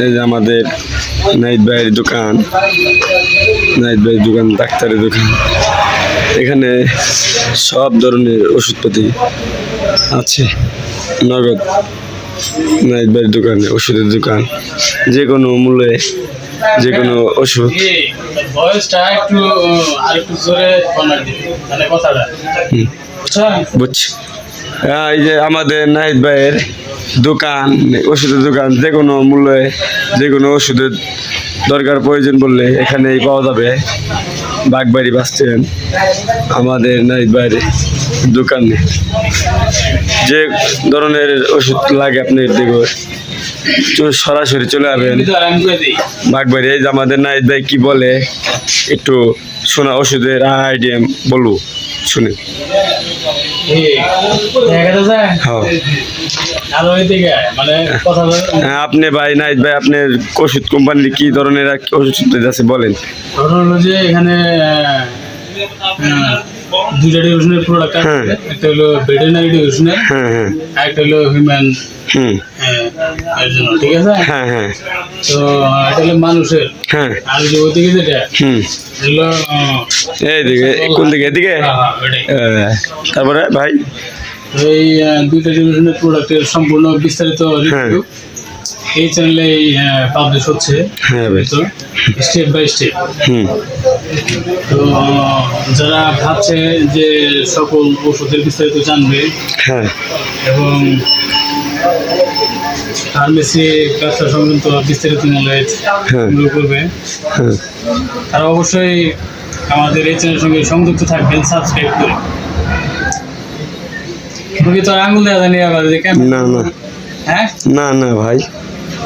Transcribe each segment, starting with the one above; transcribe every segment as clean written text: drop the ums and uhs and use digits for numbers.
এই যে আমাদের নাইট ভাইয়ের দোকান, নাইট ভাইয়ের দোকান, ডাক্তারের দোকান। এখানে সব ধরনের ওষুধপাতি আছে, নগদ। নাইট ভাইয়ের দোকানে ওষুধের দোকান, যে কোনো মূল্যে যে কোনো ওষুধ। বুঝছি। এই যে আমাদের নাহিদ ভাইয়ের দোকান, ওষুধের দোকান, যে কোনো মূল্যে যে কোনো ওষুধের দরকার প্রয়োজন বললে এখানেই পাওয়া যাবে। বাগবাড়ি বাস স্ট্যান্ড আমাদের নাহিদ ভাইয়ের দোকানে যে ধরনের ওষুধ লাগে আপনি দেখো সরাসরি চলে আসবেন বাগবাড়ি। এই যে আমাদের নাহিদ ভাই কি বলে একটু শোনা, ওষুধের আইডিয়া বলবো, শুনে। আপনি ভাই নাহিদ ভাই, আপনার ওষুধ কোম্পানি কি ধরনের ওষুধ আছে বলেন। যে এখানে দুইটা ডিভিশনের প্রোডাক্ট আছে, একটা হলো ভেটেরিনারি ডিভিশনের, একটা হলো হিউম্যান এর জন্য, ঠিক আছে। তো এটা হলো মানুষের, আর যে ওইদিকে যেটা হলো এইদিকে, কোন দিকে? এদিকে। তারপরে ভাই এই দুইটা ডিভিশনের প্রোডাক্টের সম্পূর্ণ বিস্তারিত রিভিউ এই চ্যানেলে পাবলিশ হচ্ছে, স্টেপ বাই স্টেপ। তো যারা ভাবছে যে সকল ওষুধের বিস্তারিত জানবে এবং ফার্মেসি ব্যবসা সংক্রান্ত বিস্তারিত নলেজ করবে, তারা অবশ্যই আমাদের এই চ্যানেলের সঙ্গে সংযুক্ত থাকবেন, সাবস্ক্রাইব করে। তুমি তো আঙুল দেওয়া জানি আবার যে না না, হ্যাঁ না না ভাই,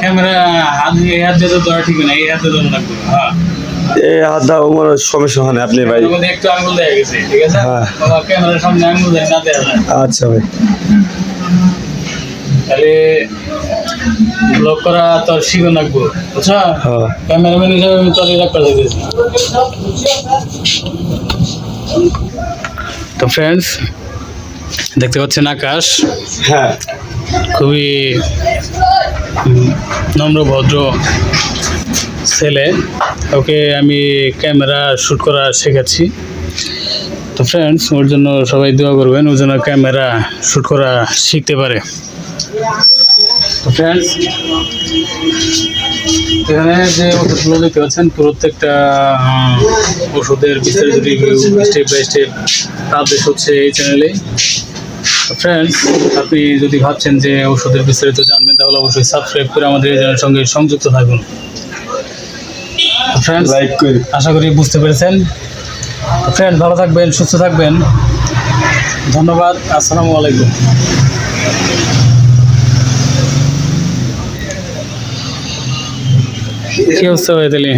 ক্যামেরা হাত দিয়ে তো ধরা ঠিক না, এই হাতে ধরা লাগবে। এই হাত দাও, আমার সমস্যা হয় না। আপনি ভাই একটু আঙুল দেয়া গেছে, ঠিক আছে। ক্যামেরার সামনে আঙুল দেয় না, দেওয়া যায়। আচ্ছা ভাই, তাহলে ব্লগ করা তোর শিখে রাখবো, বুঝছো। ক্যামেরাম্যান হিসাবে আমি তোর রাখতে চাইতেছি। তো ফ্রেন্ডস, দেখতে পাচ্ছেন আকাশ খুবই নম্র ভদ্র ছেলে, ওকে আমি ক্যামেরা শ্যুট করা শেখাচ্ছি। তো ফ্রেন্ডস, ওর জন্য সবাই দোয়া করবেন, ওর জন্য ক্যামেরা শ্যুট করা শিখতে পারে। তো ফ্রেন্ডস, এখানে যে ওষুধগুলো দেখতে পাচ্ছেন, প্রত্যেকটা ওষুধের বিস্তারিত review step by step publish হচ্ছে এই চ্যানেলে। ফ্রেন্ডস, আপনি যদি ভাবছেন যে ওষুধের বিস্তারিত জানবেন, তাহলে অবশ্যই সাবস্ক্রাইব করে আমাদের এই চ্যানেলের সঙ্গে সংযুক্ত থাকুন। ফ্রেন্ডস, আশা করি বুঝতে পেরেছেন। ফ্রেন্ড, ভালো থাকবেন, সুস্থ থাকবেন। ধন্যবাদ। আসসালামু আলাইকুম। কি অবস্থা ভাই তাহলে?